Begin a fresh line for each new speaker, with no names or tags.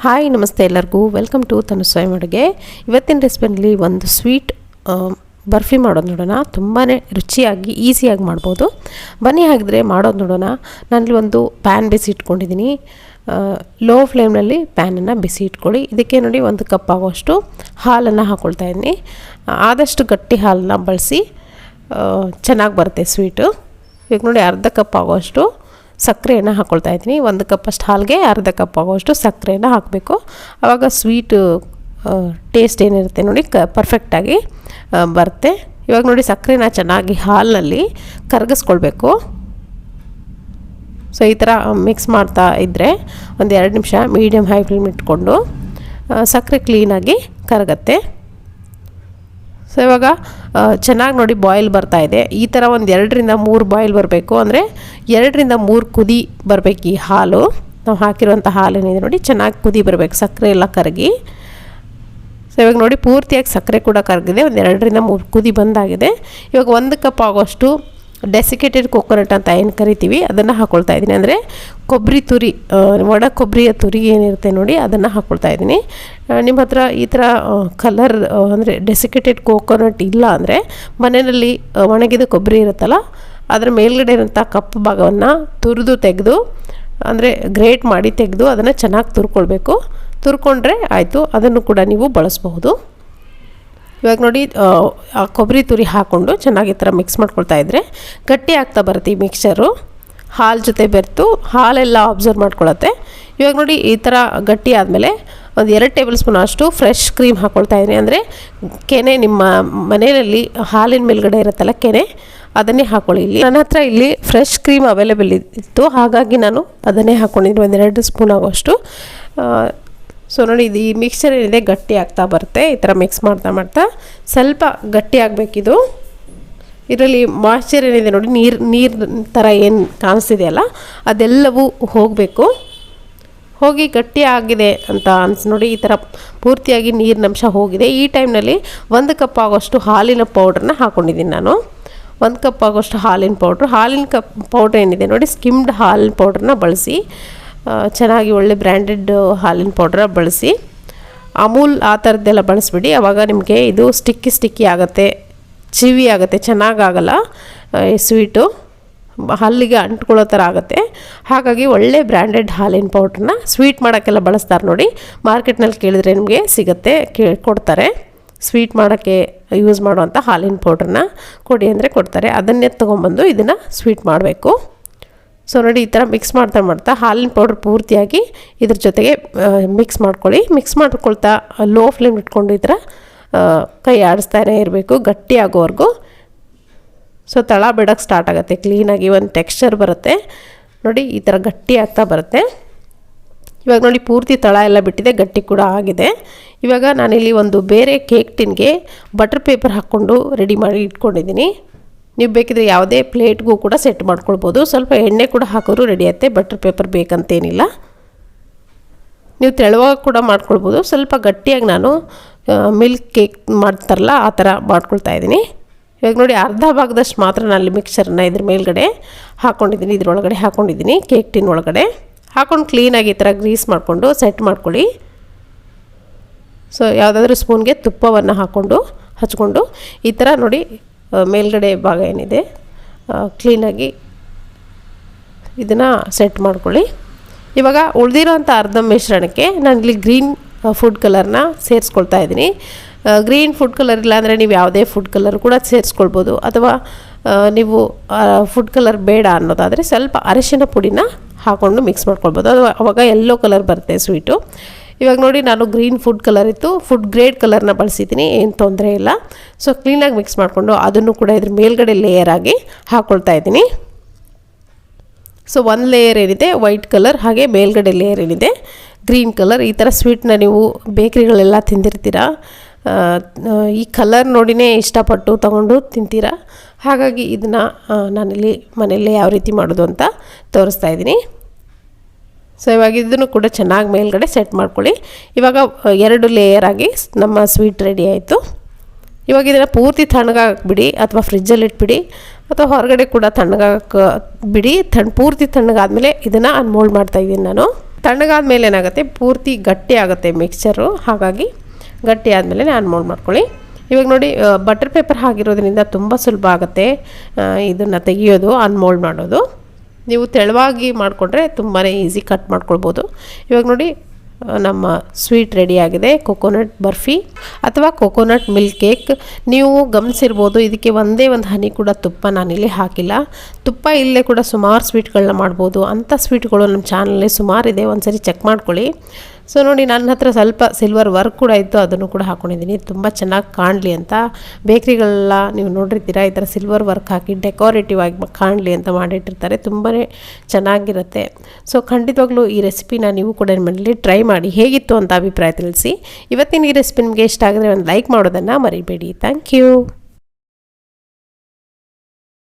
Hi ನಮಸ್ತೆ ಎಲ್ಲರಿಗೂ welcome to ತನು ಸ್ವಯಂ ಅಡುಗೆ. ಇವತ್ತಿನ ರೆಸಿಪಿಯಲ್ಲಿ ಒಂದು ಸ್ವೀಟ್ ಬರ್ಫಿ ಮಾಡೋದು ನೋಡೋಣ. ತುಂಬಾ ರುಚಿಯಾಗಿ ಈಸಿಯಾಗಿ ಮಾಡ್ಬೋದು. ಬನ್ನಿ ಹಾಗಿದ್ರೆ ಮಾಡೋದು ನೋಡೋಣ. ನಾನಲ್ಲಿ ಒಂದು ಪ್ಯಾನ್ ಬಿಸಿ ಇಟ್ಕೊಂಡಿದ್ದೀನಿ. ಲೋ ಫ್ಲೇಮ್ನಲ್ಲಿ ಪ್ಯಾನನ್ನು ಬಿಸಿ ಇಟ್ಕೊಳ್ಳಿ. ಇದಕ್ಕೆ ನೋಡಿ 1 ಕಪ್ ಆಗೋಷ್ಟು ಹಾಲನ್ನು ಹಾಕ್ಕೊಳ್ತಾ ಇದ್ದೀನಿ. ಆದಷ್ಟು ಗಟ್ಟಿ ಹಾಲನ್ನು ಬಳಸಿ ಚೆನ್ನಾಗಿ ಬರುತ್ತೆ ಸ್ವೀಟು. ಈಗ ನೋಡಿ ಅರ್ಧ ಕಪ್ ಆಗೋಷ್ಟು ಸಕ್ಕರೆಯನ್ನು ಹಾಕ್ಕೊಳ್ತಾ ಇದ್ದೀನಿ. 1 ಕಪ್ಪಷ್ಟು ಹಾಲಿಗೆ ಅರ್ಧ ಕಪ್ ಆಗೋಷ್ಟು ಸಕ್ಕರೆಯನ್ನು ಹಾಕಬೇಕು. ಆವಾಗ ಸ್ವೀಟು ಟೇಸ್ಟ್ ಏನಿರುತ್ತೆ ನೋಡಿ ಪರ್ಫೆಕ್ಟಾಗಿ ಬರುತ್ತೆ. ಇವಾಗ ನೋಡಿ ಸಕ್ಕರೆನ ಚೆನ್ನಾಗಿ ಹಾಲಿನಲ್ಲಿ ಕರಗಿಸ್ಕೊಳ್ಬೇಕು. ಸೊ ಈ ಥರ ಮಿಕ್ಸ್ ಮಾಡ್ತಾ ಇದ್ದರೆ 1-2 ನಿಮಿಷ ಮೀಡಿಯಮ್ ಹೈ ಫ್ಲೇಮ್ ಇಟ್ಕೊಂಡು ಸಕ್ಕರೆ ಕ್ಲೀನಾಗಿ ಕರಗತ್ತೆ. ಸೊ ಇವಾಗ ಚೆನ್ನಾಗಿ ನೋಡಿ ಬಾಯ್ಲ್ ಬರ್ತಾ ಇದೆ. ಈ ಥರ 2-3 ಬಾಯ್ಲ್ ಬರಬೇಕು. ಅಂದರೆ 2-3 ಕುದಿ ಬರಬೇಕು. ಈ ಹಾಲು ನಾವು ಹಾಕಿರುವಂಥ ಹಾಲೇನಿದೆ ನೋಡಿ ಚೆನ್ನಾಗಿ ಕುದಿ ಬರಬೇಕು, ಸಕ್ಕರೆ ಎಲ್ಲ ಕರಗಿ. ಸೊ ಇವಾಗ ನೋಡಿ ಪೂರ್ತಿಯಾಗಿ ಸಕ್ಕರೆ ಕೂಡ ಕರಗಿದೆ. 2-3 ಕುದಿ ಬಂದಾಗಿದೆ. ಇವಾಗ 1 ಕಪ್ ಆಗೋಷ್ಟು ಡೆಸಿಕೇಟೆಡ್ ಕೋಕೋನಟ್ ಅಂತ ಏನು ಕರಿತೀವಿ ಅದನ್ನು ಹಾಕ್ಕೊಳ್ತಾ ಇದ್ದೀನಿ. ಅಂದರೆ ಕೊಬ್ಬರಿ ತುರಿ, ಒಣ ಕೊಬ್ಬರಿಯ ತುರಿ ಏನಿರುತ್ತೆ ನೋಡಿ ಅದನ್ನು ಹಾಕ್ಕೊಳ್ತಾ ಇದ್ದೀನಿ. ನಿಮ್ಮ ಹತ್ರ ಈ ಥರ ಕಲರ್ ಅಂದರೆ ಡೆಸಿಕೇಟೆಡ್ ಕೋಕೋನಟ್ ಇಲ್ಲ ಅಂದರೆ ಮನೆಯಲ್ಲಿ ಒಣಗಿದ ಕೊಬ್ಬರಿ ಇರುತ್ತಲ್ಲ ಅದರ ಮೇಲ್ಗಡೆ ಇರೋಂಥ ಕಪ್ಪು ಭಾಗವನ್ನು ತೆಗೆದು ಅಂದರೆ ಗ್ರೇಟ್ ಮಾಡಿ ತೆಗೆದು ಅದನ್ನು ಚೆನ್ನಾಗಿ ತುರ್ಕೊಳ್ಬೇಕು. ತುರ್ಕೊಂಡ್ರೆ ಆಯಿತು, ಅದನ್ನು ಕೂಡ ನೀವು ಬಳಸಬಹುದು. ಇವಾಗ ನೋಡಿ ಆ ಕೊಬ್ಬರಿ ತುರಿ ಹಾಕ್ಕೊಂಡು ಚೆನ್ನಾಗಿ ಈ ಥರ ಮಿಕ್ಸ್ ಮಾಡ್ಕೊಳ್ತಾ ಇದ್ದರೆ ಗಟ್ಟಿ ಆಗ್ತಾ ಬರುತ್ತೆ ಈ ಮಿಕ್ಸ್ಚರು. ಹಾಲು ಜೊತೆ ಬೆರೆತು ಹಾಲೆಲ್ಲ ಅಬ್ಸರ್ವ್ ಮಾಡ್ಕೊಳತ್ತೆ. ಇವಾಗ ನೋಡಿ ಈ ಥರ ಗಟ್ಟಿ ಆದಮೇಲೆ 2 ಟೇಬಲ್ ಸ್ಪೂನ್ ಅಷ್ಟು ಫ್ರೆಶ್ ಕ್ರೀಮ್ ಹಾಕ್ಕೊಳ್ತಾ ಇದ್ದೀನಿ. ಅಂದರೆ ಕೆನೆ ನಿಮ್ಮ ಮನೆಯಲ್ಲಿ ಹಾಲಿನ ಮೇಲ್ಗಡೆ ಇರುತ್ತಲ್ಲ ಕೆನೆ, ಅದನ್ನೇ ಹಾಕ್ಕೊಳ್ಳಿ. ಇಲ್ಲಿ ನನ್ನ ಹತ್ರ ಇಲ್ಲಿ ಫ್ರೆಶ್ ಕ್ರೀಮ್ ಅವೈಲೇಬಲ್ ಇತ್ತು, ಹಾಗಾಗಿ ನಾನು ಅದನ್ನೇ ಹಾಕ್ಕೊಂಡಿದ್ದೀನಿ 2 ಸ್ಪೂನ್ ಆಗೋಷ್ಟು. ಸೊ ನೋಡಿ ಇದು ಈ ಮಿಕ್ಸ್ಚರ್ ಏನಿದೆ ಗಟ್ಟಿ ಆಗ್ತಾ ಬರುತ್ತೆ. ಈ ಥರ ಮಿಕ್ಸ್ ಮಾಡ್ತಾ ಸ್ವಲ್ಪ ಗಟ್ಟಿ ಆಗಬೇಕಿದು. ಇದರಲ್ಲಿ ಮಾಯ್ಶ್ಚರ್ ಏನಿದೆ ನೋಡಿ ನೀರು ಥರ ಏನು ಕಾಣಿಸ್ತಿದೆಯಲ್ಲ ಅದೆಲ್ಲವೂ ಹೋಗಬೇಕು. ಹೋಗಿ ಗಟ್ಟಿ ಆಗಿದೆ ಅಂತ ನೋಡಿ ಈ ಥರ ಪೂರ್ತಿಯಾಗಿ ನೀರಿನಂಶ ಹೋಗಿದೆ. ಈ ಟೈಮ್ನಲ್ಲಿ 1 ಕಪ್ ಆಗೋಷ್ಟು ಹಾಲಿನ ಪೌಡ್ರನ್ನ ಹಾಕ್ಕೊಂಡಿದ್ದೀನಿ ನಾನು. 1 ಕಪ್ ಆಗೋಷ್ಟು ಹಾಲಿನ ಪೌಡ್ರ್ ಏನಿದೆ ನೋಡಿ ಸ್ಕಿಮ್ಡ್ ಹಾಲಿನ ಪೌಡ್ರನ್ನ ಬಳಸಿ ಚೆನ್ನಾಗಿ ಒಳ್ಳೆ ಬ್ರ್ಯಾಂಡೆಡ್ ಹಾಲಿನ ಪೌಡ್ರ ಬಳಸಿ. ಅಮೂಲ್ ಆ ಥರದ್ದೆಲ್ಲ ಬಳಸ್ಬಿಡಿ. ಆವಾಗ ನಿಮಗೆ ಇದು ಸ್ಟಿಕ್ಕಿ ಆಗುತ್ತೆ, ಚಿವಿ ಆಗುತ್ತೆ, ಚೆನ್ನಾಗಾಗಲ್ಲ ಈ ಸ್ವೀಟು, ಹಲ್ಲಿಗೆ ಅಂಟ್ಕೊಳ್ಳೋ ಥರ ಆಗುತ್ತೆ. ಹಾಗಾಗಿ ಒಳ್ಳೆ ಬ್ರ್ಯಾಂಡೆಡ್ ಹಾಲಿನ ಪೌಡ್ರನ್ನ ಸ್ವೀಟ್ ಮಾಡೋಕ್ಕೆಲ್ಲ ಬಳಸ್ತಾರೆ ನೋಡಿ. ಮಾರ್ಕೆಟ್ನಲ್ಲಿ ಕೇಳಿದ್ರೆ ನಿಮಗೆ ಸಿಗುತ್ತೆ, ಕೊಡ್ತಾರೆ. ಸ್ವೀಟ್ ಮಾಡೋಕ್ಕೆ ಯೂಸ್ ಮಾಡುವಂಥ ಹಾಲಿನ ಪೌಡ್ರನ್ನ ಕೊಡಿ ಅಂದರೆ ಕೊಡ್ತಾರೆ. ಅದನ್ನೇ ತೊಗೊಂಬಂದು ಇದನ್ನು ಸ್ವೀಟ್ ಮಾಡಬೇಕು. ಸೊ ನೋಡಿ ಈ ಥರ ಮಿಕ್ಸ್ ಮಾಡ್ತಾ ಹಾಲಿನ ಪೌಡ್ರ್ ಪೂರ್ತಿಯಾಗಿ ಇದ್ರ ಜೊತೆಗೆ ಮಿಕ್ಸ್ ಮಾಡ್ಕೊಳ್ಳಿ. ಮಿಕ್ಸ್ ಮಾಡ್ಕೊಳ್ತಾ ಲೋ ಫ್ಲೇಮ್ ಇಟ್ಕೊಂಡು ಈ ಥರ ಕೈ ಆಡಿಸ್ತಾನೆ ಇರಬೇಕು ಗಟ್ಟಿ ಆಗೋವರೆಗೂ. ಸೊ ತಳ ಬಿಡೋಕ್ಕೆ ಸ್ಟಾರ್ಟ್ ಆಗುತ್ತೆ, ಕ್ಲೀನಾಗಿ ಒಂದು ಟೆಕ್ಸ್ಚರ್ ಬರುತ್ತೆ ನೋಡಿ, ಈ ಥರ ಗಟ್ಟಿ ಆಗ್ತಾ ಬರುತ್ತೆ. ಇವಾಗ ನೋಡಿ ಪೂರ್ತಿ ತಳ ಎಲ್ಲ ಬಿಟ್ಟಿದೆ, ಗಟ್ಟಿ ಕೂಡ ಆಗಿದೆ. ಇವಾಗ ನಾನಿಲ್ಲಿ ಒಂದು ಬೇರೆ ಕೇಕ್ ಟಿನ್ಗೆ ಬಟರ್ ಪೇಪರ್ ಹಾಕ್ಕೊಂಡು ರೆಡಿ ಮಾಡಿ ಇಟ್ಕೊಂಡಿದ್ದೀನಿ. ನೀವು ಬೇಕಿದ್ರೆ ಯಾವುದೇ ಪ್ಲೇಟ್ಗೂ ಕೂಡ ಸೆಟ್ ಮಾಡ್ಕೊಳ್ಬೋದು. ಸ್ವಲ್ಪ ಎಣ್ಣೆ ಕೂಡ ಹಾಕಿದ್ರು ರೆಡಿ ಆಗುತ್ತೆ, ಬಟರ್ ಪೇಪರ್ ಬೇಕಂತೇನಿಲ್ಲ. ನೀವು ತೆಳುವಾಗಿ ಕೂಡ ಮಾಡ್ಕೊಳ್ಬೋದು. ಸ್ವಲ್ಪ ಗಟ್ಟಿಯಾಗಿ ನಾನು ಮಿಲ್ಕ್ ಕೇಕ್ ಮಾಡ್ತಾರಲ್ಲ ಆ ಥರ ಮಾಡ್ಕೊಳ್ತಾ ಇದ್ದೀನಿ. ಇವಾಗ ನೋಡಿ ಅರ್ಧ ಭಾಗದಷ್ಟು ಮಾತ್ರ ನಾನು ಮಿಕ್ಸರನ್ನ ಇದ್ರ ಮೇಲ್ಗಡೆ ಹಾಕ್ಕೊಂಡಿದ್ದೀನಿ, ಇದ್ರೊಳಗಡೆ ಹಾಕ್ಕೊಂಡಿದ್ದೀನಿ ಕೇಕ್ ಟಿನ್ ಒಳಗಡೆ ಹಾಕ್ಕೊಂಡು ಕ್ಲೀನಾಗಿ ಈ ಥರ ಗ್ರೀಸ್ ಮಾಡಿಕೊಂಡು ಸೆಟ್ ಮಾಡ್ಕೊಳ್ಳಿ. ಸೊ ಯಾವುದಾದ್ರೂ ಸ್ಪೂನ್ಗೆ ತುಪ್ಪವನ್ನು ಹಚ್ಕೊಂಡು ಈ ಥರ ನೋಡಿ ಮೇಲ್ಗಡೆ ಭಾಗ ಏನಿದೆ ಕ್ಲೀನಾಗಿ ಇದನ್ನು ಸೆಟ್ ಮಾಡ್ಕೊಳ್ಳಿ. ಇವಾಗ ಉಳಿದಿರೋಂಥ ಅರ್ಧ ಮಿಶ್ರಣಕ್ಕೆ ನಾನಿಲ್ಲಿ ಗ್ರೀನ್ ಫುಡ್ ಕಲರ್ನ ಸೇರಿಸ್ಕೊಳ್ತಾ ಇದ್ದೀನಿ. ಗ್ರೀನ್ ಫುಡ್ ಕಲರ್ ಇಲ್ಲಾಂದರೆ ನೀವು ಯಾವುದೇ ಫುಡ್ ಕಲರ್ ಕೂಡ ಸೇರಿಸ್ಕೊಳ್ಬೋದು. ಅಥವಾ ನೀವು ಫುಡ್ ಕಲರ್ ಬೇಡ ಅನ್ನೋದಾದರೆ ಸ್ವಲ್ಪ ಅರಿಶಿನ ಪುಡಿನ ಹಾಕ್ಕೊಂಡು ಮಿಕ್ಸ್ ಮಾಡ್ಕೊಳ್ಬೋದು. ಅದು ಅವಾಗ ಯೆಲ್ಲೋ ಕಲರ್ ಬರುತ್ತೆ ಸ್ವೀಟು. ಇವಾಗ ನೋಡಿ ನಾನು ಗ್ರೀನ್ ಫುಡ್ ಕಲರ್ ಇತ್ತು, ಫುಡ್ ಗ್ರೇಡ್ ಕಲರ್ನ ಬಳಸಿದ್ದೀನಿ, ಏನು ತೊಂದರೆ ಇಲ್ಲ. ಸೊ ಕ್ಲೀನಾಗಿ ಮಿಕ್ಸ್ ಮಾಡಿಕೊಂಡು ಅದನ್ನು ಕೂಡ ಇದ್ರ ಮೇಲ್ಗಡೆ ಲೇಯರ್ ಆಗಿ ಹಾಕ್ಕೊಳ್ತಾ ಇದ್ದೀನಿ. ಸೊ ಒಂದು ಲೇಯರ್ ಏನಿದೆ ವೈಟ್ ಕಲರ್, ಹಾಗೆ ಮೇಲ್ಗಡೆ ಲೇಯರ್ ಏನಿದೆ ಗ್ರೀನ್ ಕಲರ್. ಈ ಥರ ಸ್ವೀಟ್ನ ನೀವು ಬೇಕ್ರಿಗಳೆಲ್ಲ ತಿಂದಿರ್ತೀರ, ಈ ಕಲರ್ ನೋಡಿನೇ ಇಷ್ಟಪಟ್ಟು ತೊಗೊಂಡು ತಿಂತೀರ. ಹಾಗಾಗಿ ಇದನ್ನು ನಾನಿಲ್ಲಿ ಮನೆಯಲ್ಲೇ ಯಾವ ರೀತಿ ಮಾಡೋದು ಅಂತ ತೋರಿಸ್ತಾ ಇದ್ದೀನಿ. ಸೊ ಇವಾಗ ಇದನ್ನು ಕೂಡ ಚೆನ್ನಾಗಿ ಮೇಲ್ಗಡೆ ಸೆಟ್ ಮಾಡ್ಕೊಳ್ಳಿ. ಇವಾಗ 2 ಲೇಯರ್ ಆಗಿ ನಮ್ಮ ಸ್ವೀಟ್ ರೆಡಿ ಆಯಿತು. ಇವಾಗ ಇದನ್ನು ಪೂರ್ತಿ ತಣ್ಣಗಾಕ್ಬಿಡಿ, ಅಥವಾ ಫ್ರಿಜ್ಜಲ್ಲಿ ಇಟ್ಬಿಡಿ, ಅಥವಾ ಹೊರಗಡೆ ಕೂಡ ತಣ್ಣಗಾಕ ಬಿಡಿ. ಪೂರ್ತಿ ತಣ್ಣಗಾದ್ಮೇಲೆ ಇದನ್ನು ಅನ್ಮೋಲ್ಡ್ ಮಾಡ್ತಾಯಿದ್ದೀನಿ ನಾನು. ತಣ್ಣಗಾದ ಮೇಲೆ ಏನಾಗುತ್ತೆ ಪೂರ್ತಿ ಗಟ್ಟಿ ಆಗುತ್ತೆ ಮಿಕ್ಸ್ಚರು. ಹಾಗಾಗಿ ಗಟ್ಟಿ ಆದಮೇಲೆ ಅನ್ಮೋಲ್ಡ್ ಮಾಡ್ಕೊಳ್ಳಿ. ಇವಾಗ ನೋಡಿ ಬಟರ್ ಪೇಪರ್ ಹಾಕಿರೋದ್ರಿಂದ ತುಂಬ ಸುಲಭ ಆಗುತ್ತೆ ಇದನ್ನು ತೆಗಿಯೋದು, ಅನ್ಮೋಲ್ಡ್ ಮಾಡೋದು. ನೀವು ತೆಳುವಾಗಿ ಮಾಡಿಕೊಂಡ್ರೆ ತುಂಬಾ ಈಸಿ ಕಟ್ ಮಾಡ್ಕೊಳ್ಬೋದು. ಇವಾಗ ನೋಡಿ ನಮ್ಮ ಸ್ವೀಟ್ ರೆಡಿಯಾಗಿದೆ, ಕೊಕೊನಟ್ ಬರ್ಫಿ ಅಥವಾ ಕೊಕೊನಟ್ ಮಿಲ್ಕ್ ಕೇಕ್. ನೀವು ಗಮನಿಸಿರ್ಬೋದು ಇದಕ್ಕೆ ಒಂದೇ ಒಂದು ಹನಿ ಕೂಡ ತುಪ್ಪ ನಾನಿಲ್ಲಿ ಹಾಕಿಲ್ಲ. ತುಪ್ಪ ಇಲ್ಲೇ ಕೂಡ ಸುಮಾರು ಸ್ವೀಟ್ಗಳನ್ನ ಮಾಡ್ಬೋದು. ಅಂಥ ಸ್ವೀಟ್ಗಳು ನಮ್ಮ ಚಾನಲಲ್ಲಿ ಸುಮಾರಿದೆ, ಒಂದ್ಸರಿ ಚೆಕ್ ಮಾಡ್ಕೊಳ್ಳಿ. ಸೊ ನೋಡಿ ನನ್ನ ಹತ್ರ ಸ್ವಲ್ಪ ಸಿಲ್ವರ್ ವರ್ಕ್ ಕೂಡ ಇತ್ತು, ಅದನ್ನು ಕೂಡ ಹಾಕ್ಕೊಂಡಿದ್ದೀನಿ ತುಂಬ ಚೆನ್ನಾಗಿ ಕಾಣಲಿ ಅಂತ. ಬೇಕ್ರಿಗಳೆಲ್ಲ ನೀವು ನೋಡಿರ್ತೀರ ಈ ಥರ ಸಿಲ್ವರ್ ವರ್ಕ್ ಹಾಕಿ ಡೆಕೋರೇಟಿವ್ ಆಗಿ ಕಾಣಲಿ ಅಂತ ಮಾಡಿಟ್ಟಿರ್ತಾರೆ, ತುಂಬಾ ಚೆನ್ನಾಗಿರುತ್ತೆ. ಸೊ ಖಂಡಿತವಾಗ್ಲೂ ಈ ರೆಸಿಪಿನ ನೀವು ಕೂಡ ಮನೇಲಿ ಟ್ರೈ ಮಾಡಿ ಹೇಗಿತ್ತು ಅಂತ ಅಭಿಪ್ರಾಯ ತಿಳಿಸಿ. ಇವತ್ತಿನ ಈ ರೆಸಿಪಿ ನಿಮಗೆ ಇಷ್ಟ ಆಗಿದ್ರೆ ಒಂದು ಲೈಕ್ ಮಾಡೋದನ್ನು ಮರಿಬೇಡಿ. Thank you.